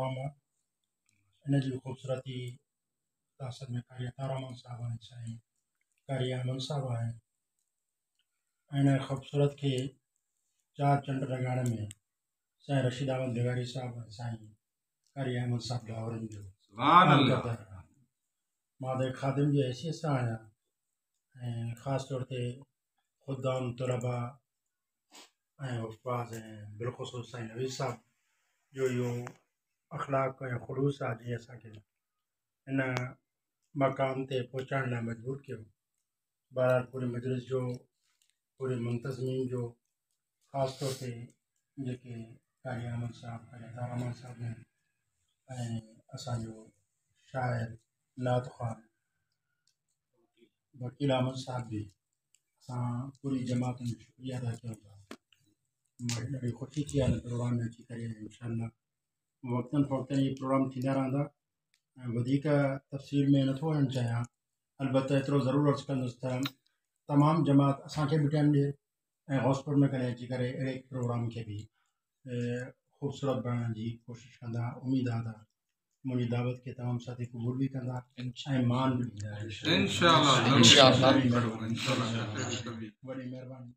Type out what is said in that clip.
Programme आहे। इन जी ख़ूबसूरती तासर में कारी तारामन साहब आहिनि, साईं कारी अहमद साहब आहिनि। इन ख़ूबसूरत खे चार चंड लॻाइण में साईं रशीद अहमद बिगारी साहब ऐं साईं कारी अहमद साहब लाहौरनि जो मां त ख़ादिम जी हैसियत सां आहियां ऐं ख़ासि तौर ते ख़ुदाम तलबा ऐं उस्ताद ऐं बिलख़ुसूस साईं नवीद साहब जो इहो अख़लाक ऐं ख़ुलूस आहे जीअं असांखे इन मक़ाम ते पहुचाइण लाइ मजबूर कयो। बहरहाल पूरे मजलिस जो, पूरे मुंतज़मीन जो, ख़ासि तौर ते जेके कारी अहमद साहब कारी तारामन साहब आहिनि ऐं असांजो शाइर नात ख़्वान वकील अहमद साहब बि, असां पूरी जमात जो शुक्रिया अदा कयूं था। मूंखे ॾाढी ख़ुशी थी आहे हिन प्रोग्राम में अची करे। इंशाअल्लाह वक़्तनि फ़वक़्तनि इहे प्रोग्राम थींदा रहंदा ऐं वधीक तफ़सील में नथो वञणु चाहियां। अलबत्त एतिरो ज़रूरु अर्ज़ु कंदुसि त तमामु जमात असांखे बि टाइम ॾिए ऐं हॉस्पिटल में कॾहिं अची करे अहिड़े प्रोग्राम खे बि ख़ूबसूरत बणाइण जी कोशिशि कंदा। उमेदु आहे त मुंहिंजी दावत खे तमामु साथी क़बूल बि कंदा ऐं मान बि ॾींदा। इंशाअल्लाह। वॾी महिरबानी।